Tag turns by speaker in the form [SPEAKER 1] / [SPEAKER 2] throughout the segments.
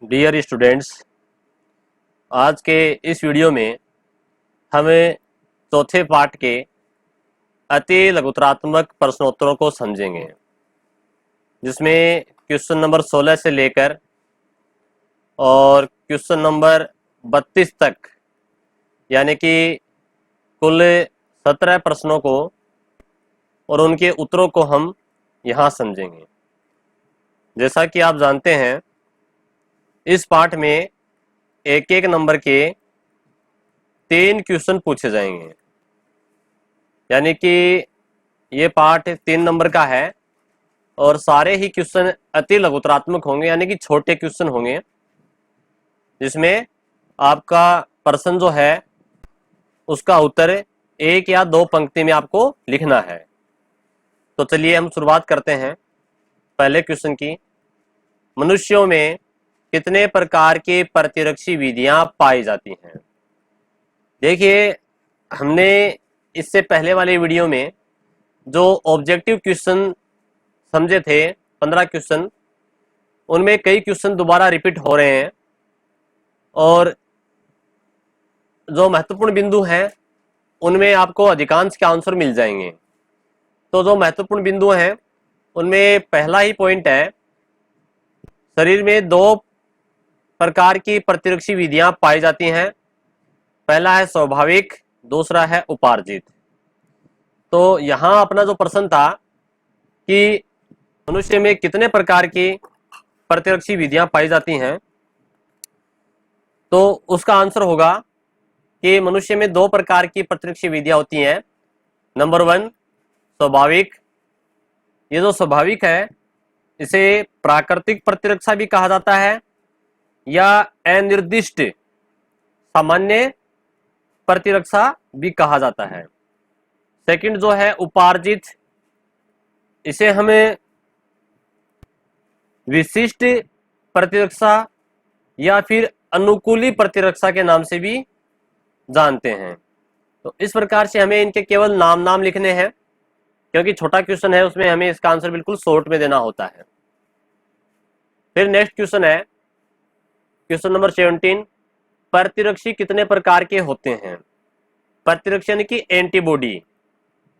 [SPEAKER 1] Dear students, आज के इस वीडियो में हमें चौथे पार्ट के अति लघुतरात्मक प्रश्नोत्तरों को समझेंगे, जिसमें क्वेश्चन नंबर 16 से लेकर और क्वेश्चन नंबर 32 तक, यानी कि कुल 17 प्रश्नों को और उनके उत्तरों को हम यहाँ समझेंगे। जैसा कि आप जानते हैं, इस पार्ट में एक एक नंबर के 3 क्वेश्चन पूछे जाएंगे, यानी कि ये पार्ट 3 नंबर का है और सारे ही क्वेश्चन अति लघुतरात्मक होंगे, यानी कि छोटे क्वेश्चन होंगे, जिसमें आपका प्रश्न जो है उसका उत्तर 1 या 2 पंक्ति में आपको लिखना है। तो चलिए हम शुरुआत करते हैं पहले क्वेश्चन की। मनुष्यों में कितने प्रकार की प्रतिरक्षी विधियां पाई जाती हैं? देखिए, हमने इससे पहले वाले वीडियो में जो ऑब्जेक्टिव क्वेश्चन समझे थे 15 क्वेश्चन, उनमें कई क्वेश्चन दोबारा रिपीट हो रहे हैं और जो महत्वपूर्ण बिंदु हैं उनमें आपको अधिकांश के आंसर मिल जाएंगे। तो जो महत्वपूर्ण बिंदु हैं उनमें पहला ही पॉइंट है, शरीर में 2 प्रकार की प्रतिरक्षी विधियां पाई जाती हैं। पहला है स्वाभाविक, दूसरा है उपार्जित। तो यहाँ अपना जो प्रश्न था कि मनुष्य में कितने प्रकार की प्रतिरक्षी विधियां पाई जाती हैं, तो उसका आंसर होगा कि मनुष्य में 2 प्रकार की प्रतिरक्षी विधियां होती हैं। नंबर 1 स्वाभाविक। ये जो स्वाभाविक है, इसे प्राकृतिक प्रतिरक्षा भी कहा जाता है या अनिर्दिष्ट सामान्य प्रतिरक्षा भी कहा जाता है। सेकंड जो है उपार्जित, इसे हमें विशिष्ट प्रतिरक्षा या फिर अनुकूली प्रतिरक्षा के नाम से भी जानते हैं। तो इस प्रकार से हमें इनके केवल नाम लिखने हैं, क्योंकि छोटा क्वेश्चन है, उसमें हमें इसका आंसर बिल्कुल शॉर्ट में देना होता है। फिर नेक्स्ट क्वेश्चन है क्वेश्चन नंबर 17, प्रतिरक्षी कितने प्रकार के होते हैं? प्रतिरक्षी यानी कि एंटीबॉडी।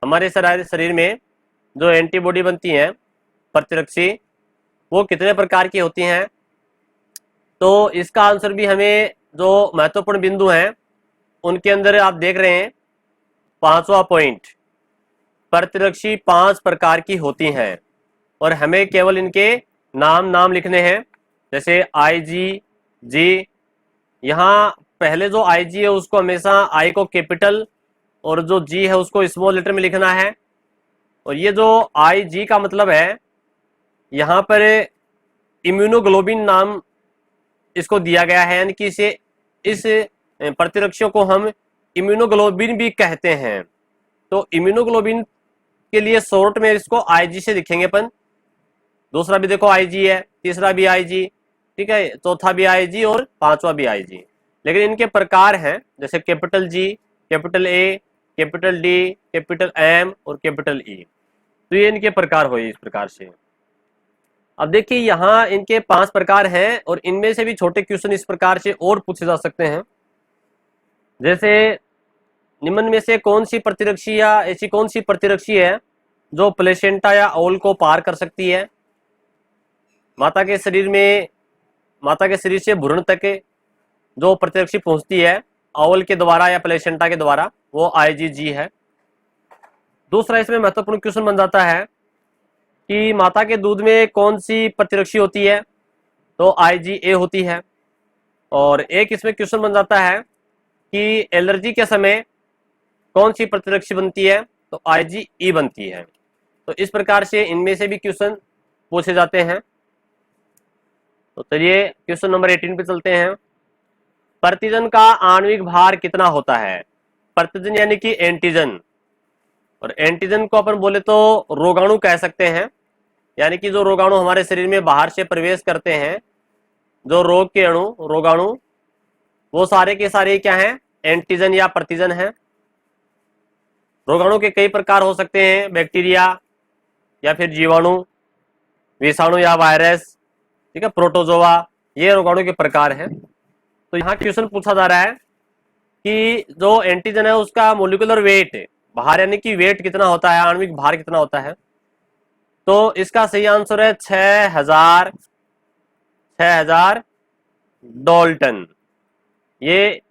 [SPEAKER 1] हमारे शरीर में जो एंटीबॉडी बनती है प्रतिरक्षी, वो कितने प्रकार की होती हैं? तो इसका आंसर भी हमें जो महत्वपूर्ण बिंदु हैं उनके अंदर आप देख रहे हैं, 5वां पॉइंट, प्रतिरक्षी 5 प्रकार की होती हैं और हमें केवल इनके नाम लिखने हैं। जैसे IG, G, यहाँ पहले जो IG है उसको हमेशा I को कैपिटल और जो G है उसको स्मॉल लेटर में लिखना है। और ये जो IG का मतलब है, यहाँ पर इम्यूनोग्लोबिन नाम इसको दिया गया है, यानी कि इस प्रतिरक्षियों को हम इम्यूनोग्लोबिन भी कहते हैं। तो इम्यूनोग्लोबिन के लिए शॉर्ट में इसको IG से लिखेंगे अपन। दूसरा भी देखो IG है, तीसरा भी IG, ठीक है, चौथा भी IG और 5वां भी IG। लेकिन इनके प्रकार हैं, जैसे capital G, capital A, capital D, capital M और कैपिटल E। तो ये इनके प्रकार हुए इस प्रकार से। अब देखिए, यहाँ इनके 5 प्रकार हैं और इनमें से भी छोटे क्वेश्चन इस प्रकार से और पूछे जा सकते हैं। जैसे निम्न में से कौन सी प्रतिरक्षी या ऐसी कौन सी प्रतिरक्षी है जो प्लेसेंटा या ओवल को पार कर सकती है? माता के शरीर से भ्रूण तक जो प्रतिरक्षी पहुंचती है ओवल के द्वारा या प्लेसेंटा के द्वारा, वो IgG है। दूसरा इसमें महत्वपूर्ण क्वेश्चन बन जाता है कि माता के दूध में कौन सी प्रतिरक्षी होती है? तो IgA होती है। और एक इसमें क्वेश्चन बन जाता है कि एलर्जी के समय कौन सी प्रतिरक्षी बनती है? तो IgE बनती है। तो इस प्रकार से इनमें से भी क्वेश्चन पूछे जाते हैं। तो चलिए क्वेश्चन नंबर 18 पे चलते हैं। प्रतिजन का आणविक भार कितना होता है? प्रतिजन यानी कि एंटीजन, और एंटीजन को अपन बोले तो रोगाणु कह सकते हैं, यानी कि जो रोगाणु हमारे शरीर में बाहर से प्रवेश करते हैं, जो रोग के अणु रोगाणु, वो सारे के सारे क्या हैं? एंटीजन या प्रतिजन हैं। रोगाणु के कई प्रकार हो सकते हैं, बैक्टीरिया या फिर जीवाणु, विषाणु या वायरस, ठीक है, प्रोटोजोआ ये रोगाणु के प्रकार है। तो यहाँ क्वेश्चन पूछा जा रहा है कि जो एंटीजन है उसका मोलिकुलर वेट, भार यानी कि वेट कितना होता है, आणविक भार कितना होता है। तो इसका सही आंसर है 6000 डाल्टन। ये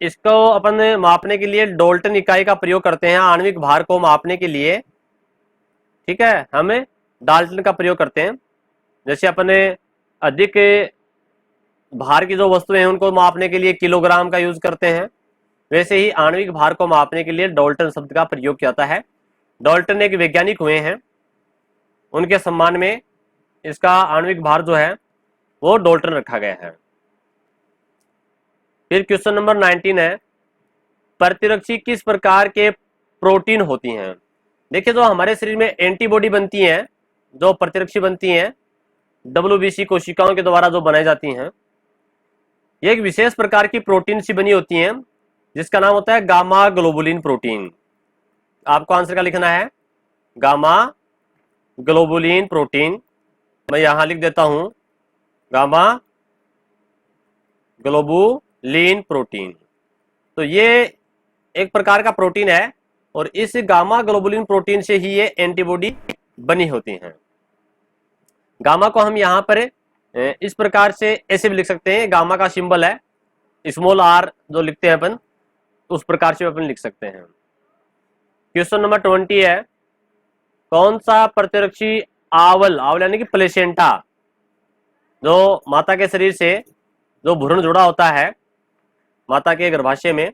[SPEAKER 1] इसको अपन मापने के लिए डाल्टन इकाई का प्रयोग करते हैं आणविक भार को मापने के लिए। ठीक है, हमें डाल्टन का प्रयोग करते हैं। जैसे अपने अधिक भार की जो वस्तुएं हैं उनको मापने के लिए किलोग्राम का यूज करते हैं, वैसे ही आणविक भार को मापने के लिए डाल्टन शब्द का प्रयोग किया जाता है। डाल्टन एक वैज्ञानिक हुए हैं, उनके सम्मान में इसका आणविक भार जो है वो डाल्टन रखा गया है। फिर क्वेश्चन नंबर 19 है, प्रतिरक्षी किस प्रकार के प्रोटीन होती हैं। देखिए, जो हमारे शरीर में एंटीबॉडी बनती हैं, जो प्रतिरक्षी बनती हैं WBC कोशिकाओं के द्वारा जो बनाई जाती हैं, ये एक विशेष प्रकार की प्रोटीन सी बनी होती हैं जिसका नाम होता है गामा ग्लोबुलिन प्रोटीन। आपको आंसर का लिखना है गामा ग्लोबुलिन प्रोटीन। मैं यहां लिख देता हूं गामा ग्लोबुलिन प्रोटीन। तो ये एक प्रकार का प्रोटीन है और इस गामा ग्लोबुलिन प्रोटीन से ही ये एंटीबॉडी बनी होती हैं। गामा को हम यहाँ पर इस प्रकार से ऐसे भी लिख सकते हैं, गामा का सिंबल है स्मॉल r जो लिखते हैं अपन, उस प्रकार से अपन लिख सकते हैं। क्वेश्चन नंबर 20 है, कौन सा प्रतिरक्षी आवल, आवल यानी कि प्लेसेंटा, जो माता के शरीर से जो भ्रूण जुड़ा होता है माता के गर्भाशय में,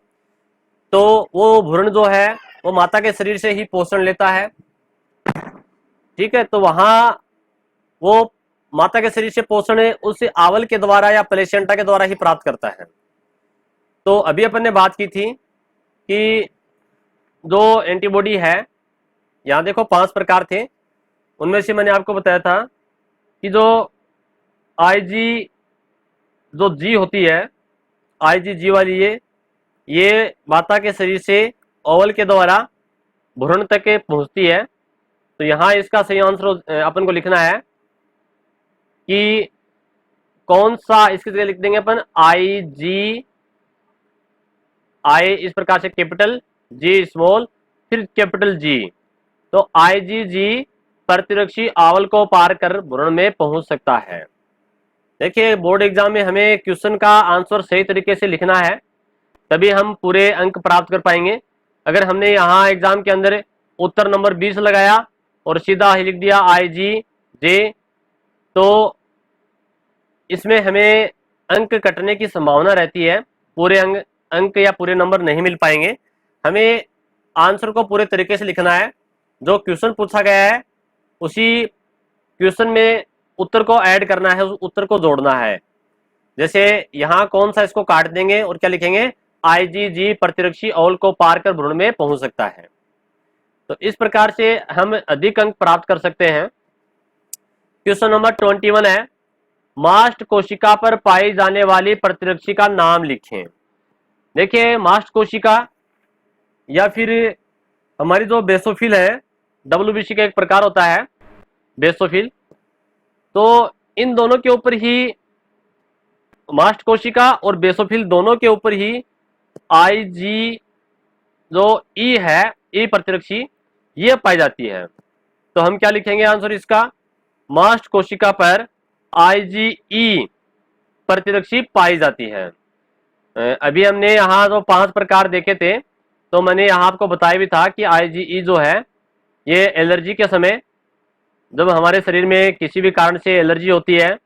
[SPEAKER 1] तो वो भ्रूण जो है वो माता के शरीर से ही पोषण लेता है। ठीक है, तो वहां वो माता के शरीर से पोषण उस आवल के द्वारा या प्लेसेंटा के द्वारा ही प्राप्त करता है। तो अभी अपन ने बात की थी कि जो एंटीबॉडी है, यहाँ देखो 5 प्रकार थे, उनमें से मैंने आपको बताया था कि जो IG जो जी होती है, IgG वाली ये माता के शरीर से ओवल के द्वारा भ्रूण तक पहुंचती है। तो यहाँ इसका सही आंसर अपन को लिखना है कि कौन सा, इसकी जगह लिख देंगे अपन IG, I इस प्रकार से कैपिटल, G स्मॉल, फिर कैपिटल G। तो IgG प्रतिरक्षी आवल को पार कर भ्रूण में पहुंच सकता है। देखिए, बोर्ड एग्जाम में हमें क्वेश्चन का आंसर सही तरीके से लिखना है, तभी हम पूरे अंक प्राप्त कर पाएंगे। अगर हमने यहाँ एग्जाम के अंदर उत्तर नंबर 20 लगाया और सीधा ही लिख दिया IgJ, तो इसमें हमें अंक कटने की संभावना रहती है, पूरे अंक या पूरे नंबर नहीं मिल पाएंगे। हमें आंसर को पूरे तरीके से लिखना है, जो क्वेश्चन पूछा गया है उसी क्वेश्चन में उत्तर को ऐड करना है, उस उत्तर को जोड़ना है। जैसे यहाँ कौन सा, इसको काट देंगे और क्या लिखेंगे, IgG प्रतिरक्षी ओवल को पार कर भ्रूण में पहुंच सकता है। तो इस प्रकार से हम अधिक अंक प्राप्त कर सकते हैं। क्वेश्चन नंबर 21 है, मास्ट कोशिका पर पाई जाने वाली प्रतिरक्षी का नाम लिखें। देखिए, मास्ट कोशिका या फिर हमारी जो बेसोफिल है, WBC का एक प्रकार होता है बेसोफिल, तो इन दोनों के ऊपर ही, मास्ट कोशिका और बेसोफिल दोनों के ऊपर ही IG जो E है, E प्रतिरक्षी, ये पाई जाती है। तो हम क्या लिखेंगे आंसर इसका, मास्ट कोशिका पर IgE प्रतिरक्षी पाई जाती है। अभी हमने यहाँ जो 5 प्रकार देखे थे, तो मैंने यहाँ आपको बताया भी था कि IgE जो है ये एलर्जी के समय, जब हमारे शरीर में किसी भी कारण से एलर्जी होती है,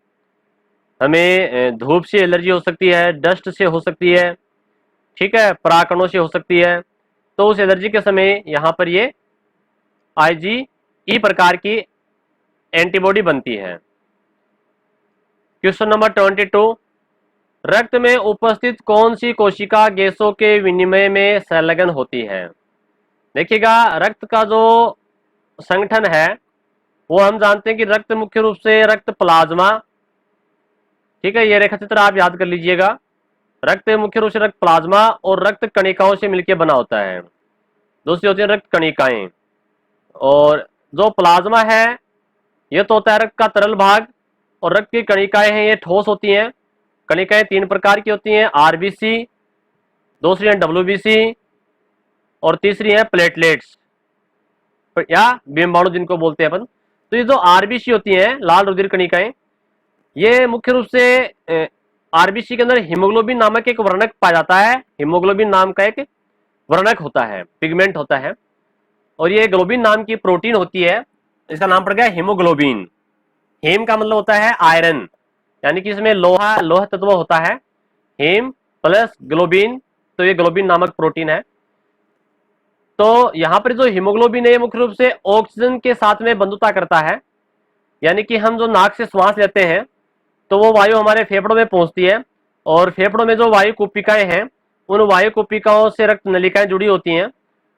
[SPEAKER 1] हमें धूप से एलर्जी हो सकती है, डस्ट से हो सकती है, ठीक है, परागकणों से हो सकती है, तो उस एलर्जी के समय यहाँ पर ये IgE प्रकार की एंटीबॉडी बनती है। क्वेश्चन नंबर 22, रक्त में उपस्थित कौन सी कोशिका गैसों के विनिमय में संलग्न होती है। देखिएगा, रक्त का जो संगठन है वो हम जानते हैं कि रक्त मुख्य रूप से रक्त प्लाज्मा, ठीक है, ये रेखाचित्र आप याद कर लीजिएगा, रक्त मुख्य रूप से रक्त प्लाज्मा और रक्त कणिकाओं से मिलकर बना होता है। दूसरी होती है रक्त कणिकाएं, और जो प्लाज्मा है ये तो होता है रक्त का तरल भाग, और रक्त की कणिकाएं हैं ये ठोस होती हैं। कणिकाएं 3 प्रकार की होती हैं, आरबीसी, दूसरी है डब्ल्यूबीसी और तीसरी है प्लेटलेट्स या बीमाणु जिनको बोलते हैं अपन। तो ये जो आरबीसी होती हैं, लाल रुधिर कणिकाएं, ये मुख्य रूप से आरबीसी के अंदर हीमोग्लोबिन नामक एक वर्णक पाया जाता है। हीमोग्लोबिन नाम का एक वर्णक होता है, पिगमेंट होता है, और ये ग्लोबिन नाम की प्रोटीन होती है, इसका नाम पड़ गया हीमोग्लोबिन। हीम का मतलब होता है आयरन, यानी कि इसमें लोह तत्व होता है, हीम प्लस ग्लोबिन, तो ये ग्लोबिन नामक प्रोटीन है। तो यहां पर जो हीमोग्लोबिन है ये मुख्य रूप से ऑक्सीजन के साथ में बंधुता करता है, यानी कि हम जो नाक से श्वास लेते हैं तो वो वायु हमारे फेफड़ों में पहुंचती है, और फेफड़ों में जो वायु कुपिकाएं हैं उन वायु कुपिकाओं से रक्त नलिकाएं जुड़ी होती हैं,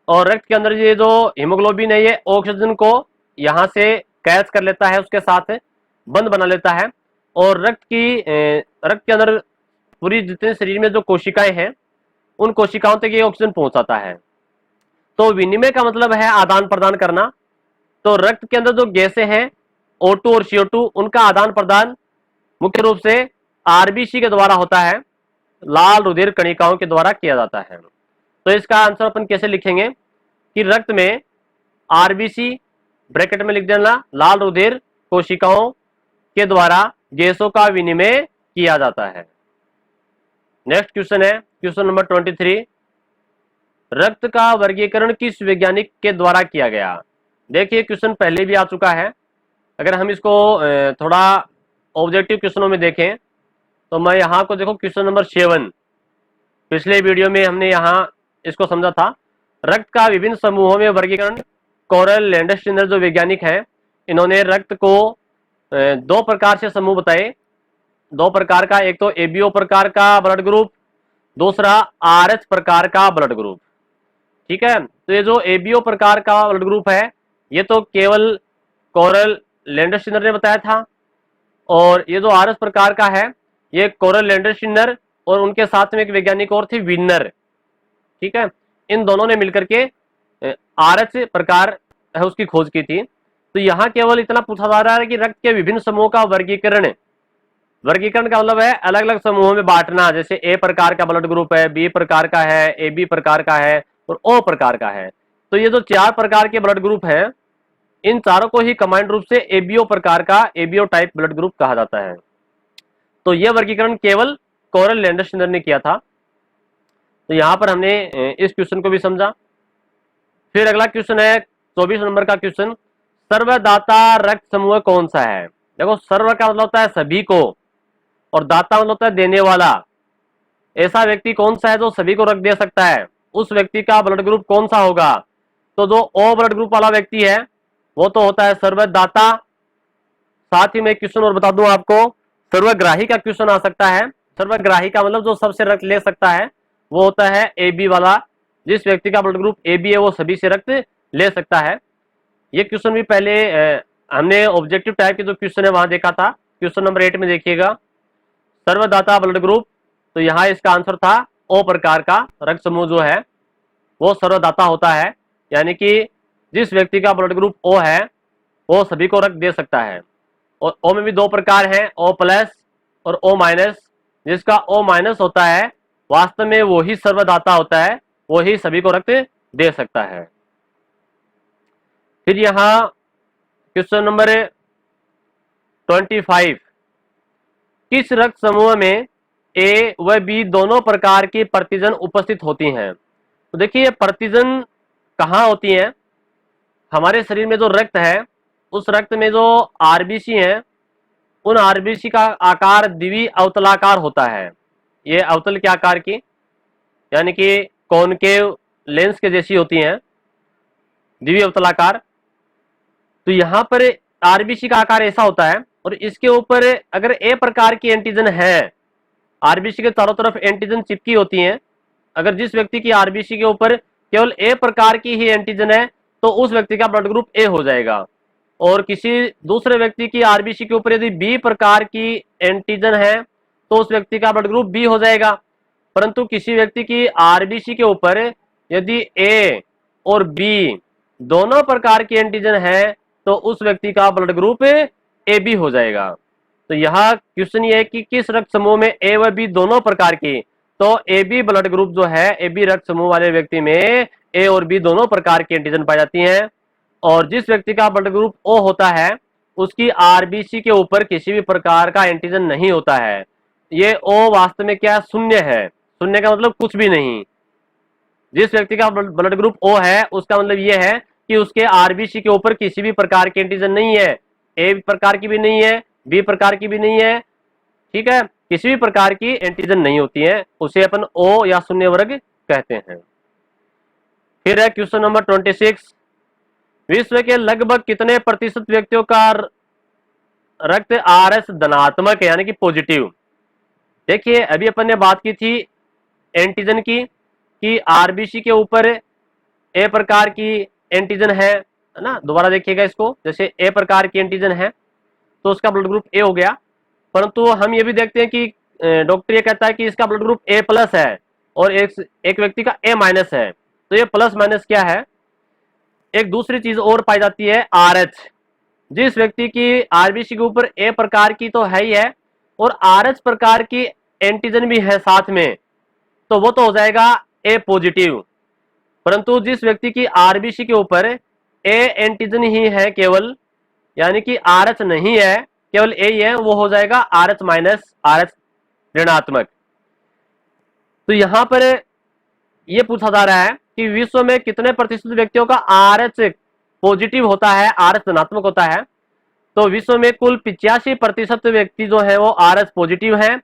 [SPEAKER 1] और रक्त के अंदर ये जो हीमोग्लोबिन है ये ऑक्सीजन को यहां से कैच कर लेता है, उसके साथ बंध बना लेता है, और रक्त के अंदर पूरी जितने शरीर में जो कोशिकाएं हैं उन कोशिकाओं तक ये ऑक्सीजन पहुंचाता है। तो विनिमय का मतलब है आदान प्रदान करना। तो रक्त के अंदर जो गैसें हैं O2 और CO2, उनका आदान प्रदान मुख्य रूप से आरबीसी के द्वारा होता है, लाल रुधिर कणिकाओं के द्वारा किया जाता है। तो इसका आंसर अपन कैसे लिखेंगे कि रक्त में आरबीसी ब्रैकेट में लिख देना, लाल रुधिर कोशिकाओं के द्वारा गैसों का विनिमय किया जाता है। नेक्स्ट क्वेश्चन है क्वेश्चन नंबर 23, रक्त का वर्गीकरण किस वैज्ञानिक के द्वारा किया गया। देखिए क्वेश्चन पहले भी आ चुका है, अगर हम इसको थोड़ा ऑब्जेक्टिव क्वेश्चनों में देखें तो मैं यहाँ को देखो क्वेश्चन नंबर 7, पिछले वीडियो में हमने यहाँ इसको समझा था। रक्त का विभिन्न समूहों में वर्गीकरण, कोरल लैंडस्टीनर जो वैज्ञानिक हैं इन्होंने रक्त को 2 प्रकार से समूह बताए, 2 प्रकार का, एक तो एबीओ प्रकार का ब्लड ग्रुप, दूसरा आरएच प्रकार का ब्लड ग्रुप। ठीक है, तो ये जो एबीओ प्रकार का ब्लड ग्रुप है ये तो केवल कोरल लैंडस्टीनर ने बताया था, और ये जो आरएच प्रकार का है ये कोरल लैंडस्टीनर और उनके साथ में एक वैज्ञानिक और थे, विनर। ठीक है, इन दोनों ने मिलकर के आरएच प्रकार है उसकी खोज की थी। तो यहाँ केवल इतना पूछा जा रहा है कि रक्त के विभिन्न समूहों का वर्गीकरण का मतलब है अलग अलग समूहों में बांटना, जैसे ए प्रकार का ब्लड ग्रुप है, बी प्रकार का है, ए बी प्रकार का है और ओ प्रकार का है। तो ये जो 4 प्रकार के ब्लड ग्रुप हैं इन चारों को ही कंबाइंड रूप से एबीओ प्रकार का, एबीओ टाइप ब्लड ग्रुप कहा जाता है। तो यह वर्गीकरण केवल कोरल लैंडस्टीनर ने किया था। तो यहां पर हमने इस क्वेश्चन को भी समझा। फिर अगला क्वेश्चन है 24 नंबर का क्वेश्चन, सर्वदाता रक्त समूह कौन सा है। देखो सर्व का मतलब होता है सभी को, और दाता मतलब होता है देने वाला। ऐसा व्यक्ति कौन सा है जो सभी को रक्त दे सकता है, उस व्यक्ति का ब्लड ग्रुप कौन सा होगा। तो जो ओ ब्लड ग्रुप वाला व्यक्ति है वो तो होता है सर्वदाता। साथ ही मैं क्वेश्चन और बता दूं आपको, सर्वग्राही का क्वेश्चन आ सकता है। सर्वग्राही का मतलब जो सबसे रक्त ले सकता है वो होता है ए बी वाला, जिस व्यक्ति का ब्लड ग्रुप ए बी है वो सभी से रक्त ले सकता है। ये क्वेश्चन भी पहले हमने ऑब्जेक्टिव टाइप के जो क्वेश्चन है वहां देखा था। क्वेश्चन नंबर 8 में देखिएगा सर्वदाता ब्लड ग्रुप, तो यहाँ इसका आंसर था ओ प्रकार का रक्त समूह जो है वो सर्वदाता होता है, यानी कि जिस व्यक्ति का ब्लड ग्रुप ओ है वो सभी को रक्त दे सकता है। और ओ में भी 2 प्रकार हैं, ओ प्लस और ओ माइनस। जिसका ओ माइनस होता है वास्तव में वो ही सर्वदाता होता है, वो ही सभी को रक्त दे सकता है। फिर यहाँ क्वेश्चन नंबर 25, किस रक्त समूह में ए व बी दोनों प्रकार की प्रतिजन उपस्थित होती हैं। तो देखिए प्रतिजन कहाँ होती हैं, हमारे शरीर में जो रक्त है उस रक्त में जो आरबीसी हैं उन आरबीसी का आकार द्विवी अवतलाकार होता है। ये अवतल के आकार की, यानी कि कॉनकेव लेंस के जैसी होती हैं, द्विवी अवतलाकार। तो यहाँ पर आरबीसी का आकार ऐसा होता है, और इसके ऊपर अगर ए प्रकार की एंटीजन है, आरबीसी के चारों तरफ एंटीजन चिपकी होती हैं, अगर जिस व्यक्ति की आरबीसी के ऊपर केवल ए प्रकार की ही एंटीजन है तो उस व्यक्ति का ब्लड ग्रुप ए हो जाएगा, और किसी दूसरे व्यक्ति की आरबीसी के ऊपर यदि बी प्रकार की एंटीजन है तो उस व्यक्ति का ब्लड ग्रुप बी हो जाएगा। परंतु किसी व्यक्ति की आरबीसी के ऊपर यदि ए और बी दोनों प्रकार की एंटीजन है तो उस व्यक्ति का ब्लड ग्रुप ए बी हो जाएगा। तो यहाँ क्वेश्चन ये है कि किस रक्त समूह में ए व बी दोनों प्रकार की, तो ए बी ब्लड ग्रुप जो है, ए बी रक्त समूह वाले व्यक्ति में ए और बी दोनों प्रकार की एंटीजन पाई जाती हैं। और जिस व्यक्ति का ब्लड ग्रुप ओ होता है उसकी आरबीसी के ऊपर किसी भी प्रकार का एंटीजन नहीं होता है। ये ओ वास्तव में क्या शून्य है, शून्य का मतलब कुछ भी नहीं। जिस व्यक्ति का ब्लड ग्रुप ओ है उसका मतलब ये है कि उसके आरबीसी के ऊपर किसी भी प्रकार के एंटीजन नहीं है, ए प्रकार की भी नहीं है, बी प्रकार की भी नहीं है, ठीक है, किसी भी प्रकार की एंटीजन नहीं होती है, उसे अपन ओ या शून्य वर्ग कहते हैं। फिर है क्वेश्चन नंबर 26, विश्व के लगभग कितने प्रतिशत व्यक्तियों का रक्त आर एस धनात्मक है यानी कि पॉजिटिव। देखिए अभी अपन ने बात की थी एंटीजन की कि आरबीसी के ऊपर ए प्रकार की एंटीजन है ना, दोबारा देखिएगा इसको, जैसे ए प्रकार की एंटीजन है तो उसका ब्लड ग्रुप ए हो गया। परंतु हम ये भी देखते हैं कि डॉक्टर ये कहता है कि इसका ब्लड ग्रुप ए प्लस है और एक व्यक्ति का ए माइनस है। तो ये प्लस माइनस क्या है, एक दूसरी चीज और पाई जाती है आर एच। जिस व्यक्ति की आरबीसी के ऊपर ए प्रकार की तो है ही है और आर एच प्रकार की एंटीजन भी है साथ में, तो वो तो हो जाएगा ए पॉजिटिव। परंतु जिस व्यक्ति की आरबीसी के ऊपर ए एंटीजन ही है केवल, यानी कि आर एच नहीं है, केवल ए ही है, वो हो जाएगा R H minus, R H ऋणात्मक। तो यहां पर यह पूछा जा रहा है कि विश्व में कितने प्रतिशत व्यक्तियों का आर एच पॉजिटिव होता है, आर एच धनात्मक होता है। तो विश्व में कुल 85% व्यक्ति जो है वो आर एच पॉजिटिव है,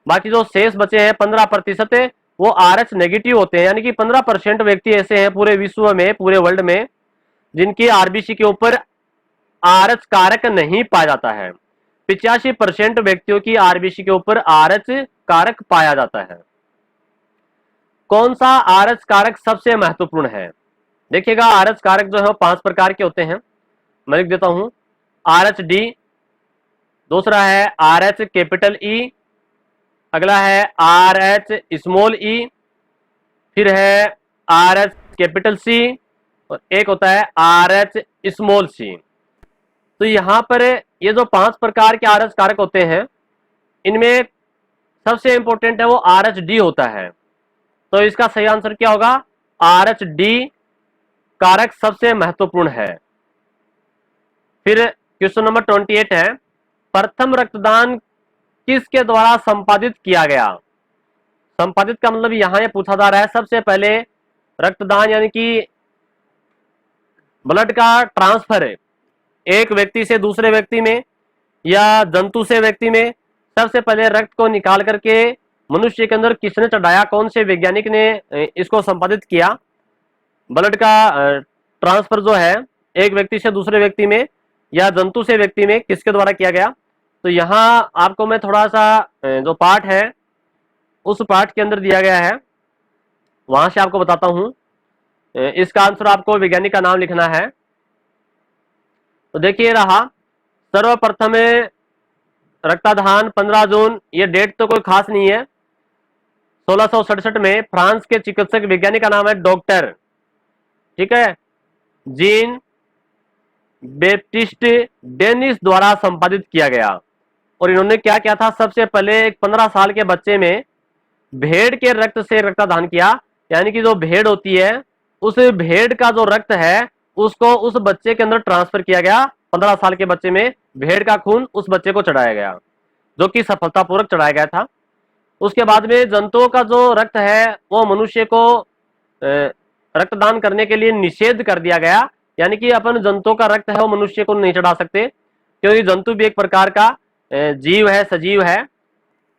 [SPEAKER 1] बाकी जो शेष बचे हैं 15% वो आर एच नेगेटिव होते हैं। यानी कि 15% व्यक्ति ऐसे हैं पूरे विश्व में, पूरे वर्ल्ड में, जिनकी आरबीसी के ऊपर आर एच कारक नहीं पाया जाता है। 85% व्यक्तियों की आरबीसी के ऊपर आर एच कारक पाया जाता है। कौन सा आर एच कारक सबसे महत्वपूर्ण है। देखिएगा आर एच कारक जो है 5 प्रकार के होते हैं, मैं लिख देता हूं। आर एच डी, दूसरा है आर एच कैपिटल ई, अगला है आर एच स्मॉल ई, फिर है आर एच कैपिटल सी और एक होता है आर एच स्मॉल सी। तो यहां पर ये जो 5 प्रकार के आर एच कारक होते हैं इनमें सबसे इंपॉर्टेंट है वो आर एच डी होता है। तो इसका सही आंसर क्या होगा, आर एच डी कारक सबसे महत्वपूर्ण है। फिर क्वेश्चन नंबर 28 है, प्रथम रक्तदान किसके द्वारा संपादित किया गया। संपादित का मतलब यहां ये पूछा जा रहा है सबसे पहले रक्तदान यानी कि ब्लड का ट्रांसफर एक व्यक्ति से दूसरे व्यक्ति में या जंतु से व्यक्ति में, सबसे पहले रक्त को निकाल करके मनुष्य के अंदर किसने चढ़ाया, कौन से वैज्ञानिक ने इसको संपादित किया। ब्लड का ट्रांसफर जो है एक व्यक्ति से दूसरे व्यक्ति में या जंतु से व्यक्ति में किसके द्वारा किया गया। तो यहाँ आपको मैं थोड़ा सा जो पार्ट है उस पार्ट के अंदर दिया गया है वहां से आपको बताता हूं। इसका आंसर आपको वैज्ञानिक का नाम लिखना है। तो देखिए रहा, सर्वप्रथम रक्तदान 15 जून, ये डेट तो कोई खास नहीं है, 1667 में फ्रांस के चिकित्सक वैज्ञानिक का नाम है डॉक्टर, ठीक है, जीन बेप्टिस्ट डेनिस द्वारा संपादित किया गया। और इन्होंने क्या किया था, सबसे पहले एक 15 साल के बच्चे में भेड़ के रक्त से रक्तदान किया। यानी कि जो भेड़ होती है उस भेड़ का जो रक्त है उसको उस बच्चे के अंदर ट्रांसफर किया गया। 15 साल के बच्चे में भेड़ का खून उस बच्चे को चढ़ाया गया, जो कि सफलतापूर्वक चढ़ाया गया था। उसके बाद में जंतुओं का जो रक्त है वो मनुष्य को रक्तदान करने के लिए निषेध कर दिया गया। यानी कि अपन जंतुओं का रक्त है वो मनुष्य को नहीं चढ़ा सकते, क्योंकि जंतु भी एक प्रकार का जीव है, सजीव है,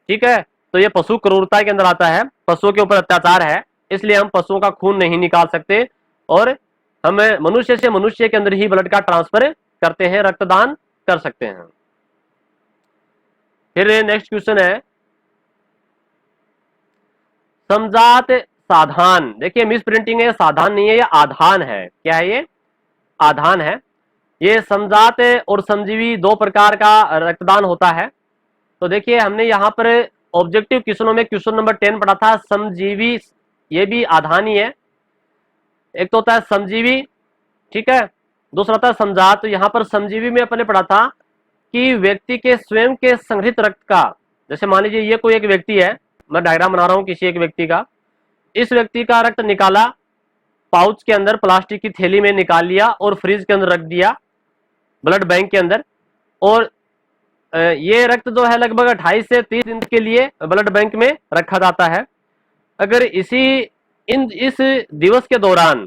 [SPEAKER 1] ठीक है। तो ये पशु क्रूरता के अंदर आता है, पशुओं के ऊपर अत्याचार है, इसलिए हम पशुओं का खून नहीं निकाल सकते और हम मनुष्य से मनुष्य के अंदर ही ब्लड का ट्रांसफर करते हैं, रक्तदान कर सकते हैं। फिर नेक्स्ट क्वेश्चन है, समजात साधान। देखिए मिस प्रिंटिंग है, साधान नहीं है, ये आधान है। क्या है ये, आधान है। ये समजात और समजीवी 2 प्रकार का रक्तदान होता है। तो देखिए हमने यहाँ पर ऑब्जेक्टिव क्वेश्चनों में क्वेश्चन नंबर 10 पढ़ा था समजीवी, ये भी आधान ही है। एक तो होता है समजीवी, ठीक है, दूसरा होता है समजात। तो यहाँ पर समजीवी में अपने पढ़ा था कि व्यक्ति के स्वयं के संग्रहित रक्त का, जैसे मान लीजिए ये कोई एक व्यक्ति है, मैं डायग्राम बना रहा हूं किसी एक व्यक्ति का, इस व्यक्ति का रक्त निकाला, पाउच के अंदर प्लास्टिक की थैली में निकाल लिया और फ्रिज के अंदर रख दिया ब्लड बैंक के अंदर, और ये रक्त जो है लगभग 28 से 30 दिन के लिए ब्लड बैंक में रखा जाता है। अगर इस दिवस के दौरान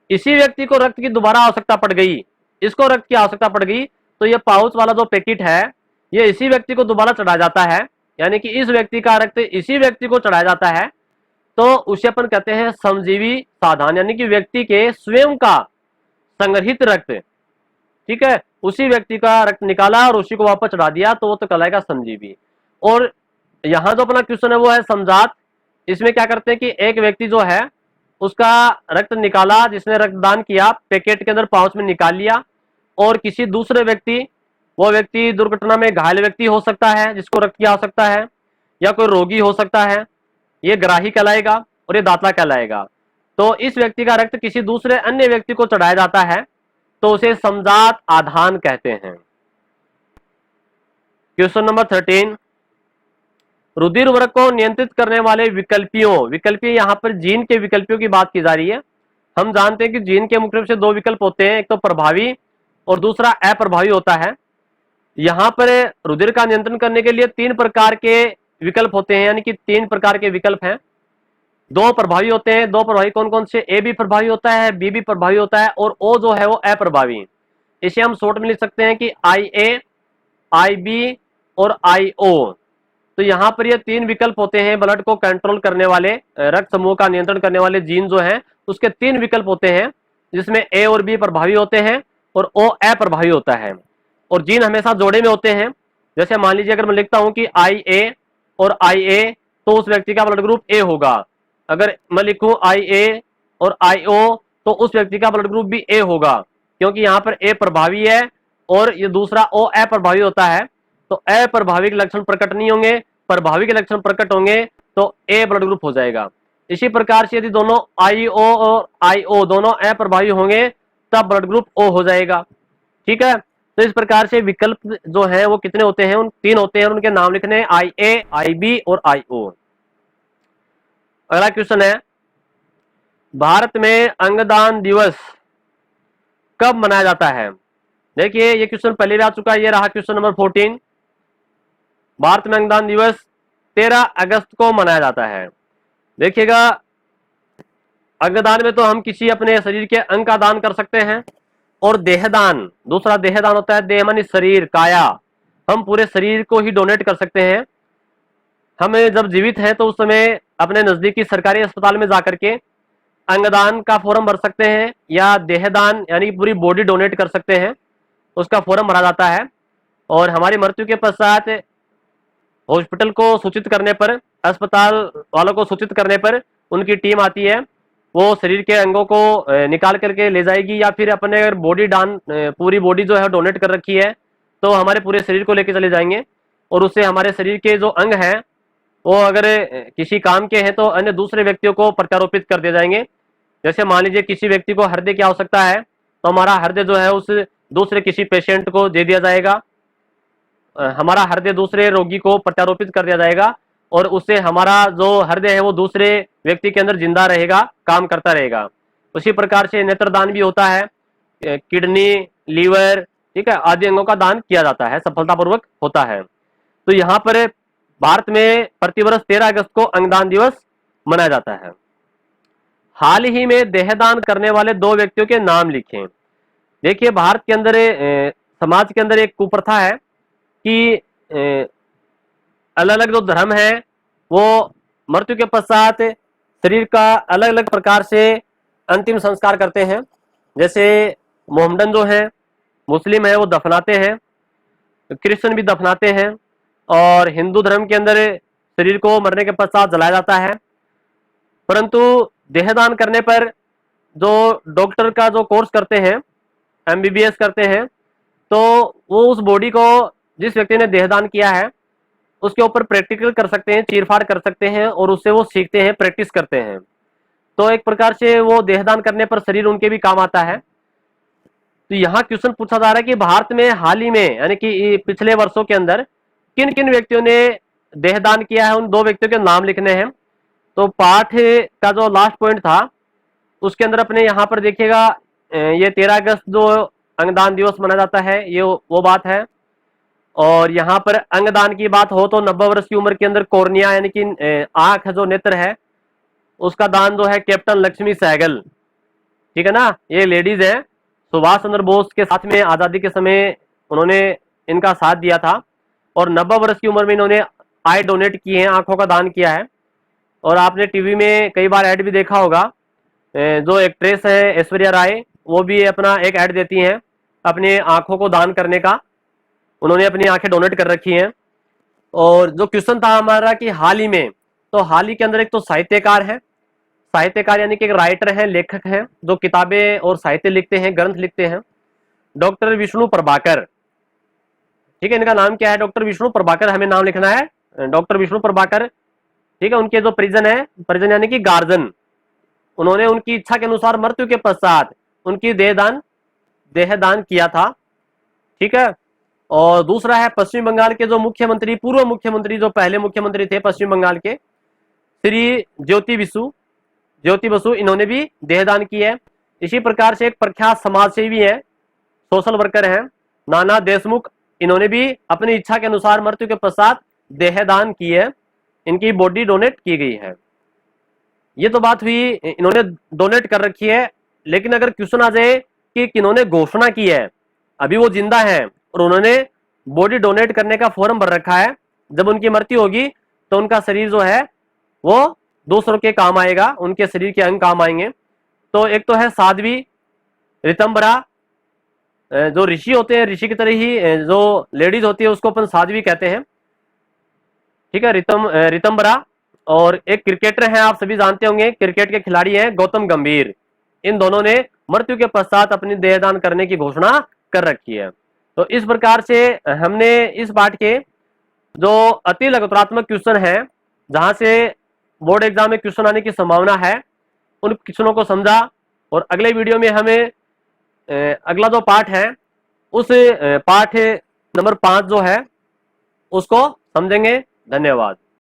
[SPEAKER 1] इसी व्यक्ति को रक्त की दोबारा आवश्यकता पड़ गई, इसको रक्त की आवश्यकता पड़ गई, तो ये पाउच वाला जो पैकेट है ये इसी व्यक्ति को दोबारा चढ़ाया जाता है, यानी कि इस व्यक्ति का रक्त इसी व्यक्ति को चढ़ाया जाता है। तो उसे अपन कहते हैं श्रमजीवी साधन, यानी कि व्यक्ति के स्वयं का संग्रहित रक्त, ठीक है, उसी व्यक्ति का रक्त निकाला और उसी को वापस चढ़ा दिया, तो वो तो कहलाएगा श्रमजीवी। और यहाँ जो अपना क्वेश्चन है वो है समजात। इसमें क्या करते हैं कि एक व्यक्ति जो है उसका रक्त निकाला, जिसने रक्तदान किया, पैकेट के अंदर पाउच में निकाल लिया, और किसी दूसरे व्यक्ति, वो व्यक्ति दुर्घटना में घायल व्यक्ति हो सकता है जिसको रक्त की आवश्यकता है, या कोई रोगी हो सकता है, ये ग्राही कहलाएगा और ये दाता कहलाएगा। तो इस व्यक्ति का रक्त किसी दूसरे अन्य व्यक्ति को चढ़ाया जाता है, तो उसे समजात आधान कहते हैं। क्वेश्चन नंबर 13, रुधिर वर्ग को नियंत्रित करने वाले विकल्पियों, विकल्पी यहाँ पर जीन के विकल्पियों की बात की जा रही है। हम जानते हैं कि जीन के मुख्य रूप से दो विकल्प होते हैं, एक तो प्रभावी और दूसरा अप्रभावी होता है। यहाँ पर रुधिर का नियंत्रण करने के लिए 3 प्रकार के विकल्प होते हैं, यानी कि 3 प्रकार के विकल्प हैं। 2 प्रभावी होते हैं। 2 प्रभावी कौन कौन से? ए भी प्रभावी होता है, बी भी प्रभावी होता है, और ओ जो है वो अप्रभावी। इसे हम शॉर्ट में लिख सकते हैं कि IA, IB और IO। तो यहाँ पर ये 3 विकल्प होते हैं ब्लड को कंट्रोल करने वाले, रक्त समूह का नियंत्रण करने वाले जीन जो है उसके 3 विकल्प होते हैं, जिसमें ए और बी प्रभावी होते हैं और ओ अप्रभावी होता है। और जीन हमेशा जोड़े में होते हैं। जैसे मान लीजिए अगर मैं लिखता हूं कि IA और IA, तो उस व्यक्ति का ब्लड ग्रुप ए होगा। अगर मैं लिखूं IA और IO, तो उस व्यक्ति का ब्लड ग्रुप भी ए होगा, क्योंकि यहाँ पर ए प्रभावी है और ये दूसरा ओ अप्रभावी होता है। तो अप्रभावी के लक्षण प्रकट नहीं होंगे, प्रभावी के लक्षण प्रकट होंगे, तो ए ब्लड ग्रुप हो जाएगा। इसी प्रकार से यदि दोनों IO और IO दोनों अप्रभावी होंगे तब ब्लड ग्रुप O हो जाएगा। ठीक है, तो इस प्रकार से विकल्प जो है वो कितने होते हैं? 3 होते हैं, उनके नाम लिखने हैं IA, IB और IO। अगला क्वेश्चन है, भारत में अंगदान दिवस कब मनाया जाता है? देखिए ये क्वेश्चन पहले भी आ चुका है, ये रहा क्वेश्चन नंबर 14। भारत में अंगदान दिवस 13 अगस्त को मनाया जाता है। देखिएगा, अंगदान में तो हम किसी अपने शरीर के अंग का दान कर सकते हैं, और देहदान, दूसरा देहदान होता है, देह मानी शरीर, काया, हम पूरे शरीर को ही डोनेट कर सकते हैं। हम जब जीवित हैं तो उस समय अपने नजदीकी सरकारी अस्पताल में जाकर के अंगदान का फॉर्म भर सकते हैं, या देहदान यानी पूरी बॉडी डोनेट कर सकते हैं, उसका फॉर्म भरा जाता है। और हमारी मृत्यु के पश्चात हॉस्पिटल को सूचित करने पर, अस्पताल वालों को सूचित करने पर उनकी टीम आती है, वो शरीर के अंगों को निकाल करके ले जाएगी, या फिर अपने अगर बॉडी दान, पूरी बॉडी जो है डोनेट कर रखी है, तो हमारे पूरे शरीर को लेके चले जाएंगे, और उससे हमारे शरीर के जो अंग हैं वो अगर किसी काम के हैं तो अन्य दूसरे व्यक्तियों को प्रत्यारोपित कर दिए जाएंगे। जैसे मान लीजिए किसी व्यक्ति को हृदय की आवश्यकता है, तो हमारा हृदय जो है उस दूसरे किसी पेशेंट को दे दिया जाएगा, हमारा हृदय दूसरे रोगी को प्रत्यारोपित कर दिया जाएगा, और उससे हमारा जो हृदय है वो दूसरे व्यक्ति के अंदर जिंदा रहेगा, काम करता रहेगा। उसी प्रकार से नेत्रदान भी होता है, किडनी, लीवर, ठीक है, आदि अंगों का दान किया जाता है, सफलतापूर्वक होता है। तो यहाँ पर भारत में प्रतिवर्ष 13 अगस्त को अंगदान दिवस मनाया जाता है। हाल ही में देहदान करने वाले 2 व्यक्तियों के नाम लिखें। देखिए, भारत के अंदर समाज के अंदर एक कुप्रथा है कि अलग अलग जो धर्म है वो मृत्यु के पश्चात शरीर का अलग अलग प्रकार से अंतिम संस्कार करते हैं। जैसे मोहम्मदन जो है, मुस्लिम है, वो दफनाते हैं, क्रिश्चियन भी दफनाते हैं, और हिंदू धर्म के अंदर शरीर को मरने के पश्चात जलाया जाता है। परंतु देहदान करने पर जो डॉक्टर का जो कोर्स करते हैं, MBBS करते हैं, तो वो उस बॉडी को जिस व्यक्ति ने देहदान किया है उसके ऊपर प्रैक्टिकल कर सकते हैं, चीरफाड़ कर सकते हैं, और उससे वो सीखते हैं, प्रैक्टिस करते हैं। तो एक प्रकार से वो देहदान करने पर शरीर उनके भी काम आता है। तो यहाँ क्वेश्चन पूछा जा रहा है कि भारत में हाल ही में यानी कि पिछले वर्षों के अंदर किन किन व्यक्तियों ने देहदान किया है, उन 2 व्यक्तियों के नाम लिखने हैं। तो पाठ का जो लास्ट पॉइंट था उसके अंदर अपने यहाँ पर देखिएगा, ये 13 अगस्त जो अंगदान दिवस मनाया जाता है, ये वो बात है। और यहाँ पर अंगदान की बात हो तो 90 वर्ष की उम्र के अंदर कॉर्निया यानी कि आंख जो नेत्र है उसका दान जो है कैप्टन लक्ष्मी सहगल, ठीक है ना, ये लेडीज है। सुभाष चंद्र बोस के साथ में आजादी के समय उन्होंने इनका साथ दिया था और 90 वर्ष की उम्र में इन्होंने आई डोनेट की है, आंखों का दान किया है। और आपने टीवी में कई बार ऐड भी देखा होगा, जो एक्ट्रेस है ऐश्वर्या राय, वो भी अपना एक ऐड देती हैं अपनी आंखों को दान करने का, उन्होंने अपनी आंखें डोनेट कर रखी हैं। और जो क्वेश्चन था हमारा कि हाल ही में, तो हाल ही के अंदर एक तो साहित्यकार है, साहित्यकार यानी कि एक राइटर है, लेखक है जो किताबें और साहित्य लिखते हैं, ग्रंथ लिखते हैं, डॉक्टर विष्णु प्रभाकर, ठीक है, इनका नाम क्या है, डॉक्टर विष्णु प्रभाकर हमें नाम लिखना है, डॉक्टर विष्णु प्रभाकर, ठीक है। उनके जो परिजन है, परिजन यानी कि गार्जियन, उन्होंने उनकी इच्छा के अनुसार मृत्यु के पश्चात उनकी देहदान किया था, ठीक है। और दूसरा है पश्चिम बंगाल के जो मुख्यमंत्री, पूर्व मुख्यमंत्री, जो पहले मुख्यमंत्री थे पश्चिम बंगाल के, श्री ज्योति बसु, इन्होंने भी देहदान की है। इसी प्रकार से एक प्रख्यात समाज सेवी है, सोशल वर्कर हैं, नाना देशमुख, इन्होंने भी अपनी इच्छा के अनुसार मृत्यु के पश्चात देहदान की है, इनकी बॉडी डोनेट की गई है। ये तो बात हुई, इन्होंने डोनेट कर रखी है। लेकिन अगर क्वेश्चन आ जाए कि किन्होंने घोषणा की है, अभी वो जिंदा है और उन्होंने बॉडी डोनेट करने का फॉर्म भर रखा है, जब उनकी मृत्यु होगी तो उनका शरीर जो है वो दूसरों के काम आएगा, उनके शरीर के अंग काम आएंगे। तो एक तो है साध्वी ऋतंबरा, जो ऋषि होते हैं, ऋषि की तरह ही जो लेडीज होती है उसको अपन साध्वी कहते हैं, ठीक है, ऋतंबरा। और एक क्रिकेटर हैं, आप सभी जानते होंगे, क्रिकेट के खिलाड़ी हैं गौतम गंभीर, इन दोनों ने मृत्यु के पश्चात अपनी देहदान करने की घोषणा कर रखी है। तो इस प्रकार से हमने इस पाठ के जो अति लघुतरात्मक क्वेश्चन है, जहां से बोर्ड एग्जाम में क्वेश्चन आने की संभावना है, उन क्वेश्चनों को समझा। और अगले वीडियो में हमें अगला जो पाठ है उस पाठ नंबर 5 जो है उसको समझेंगे। धन्यवाद।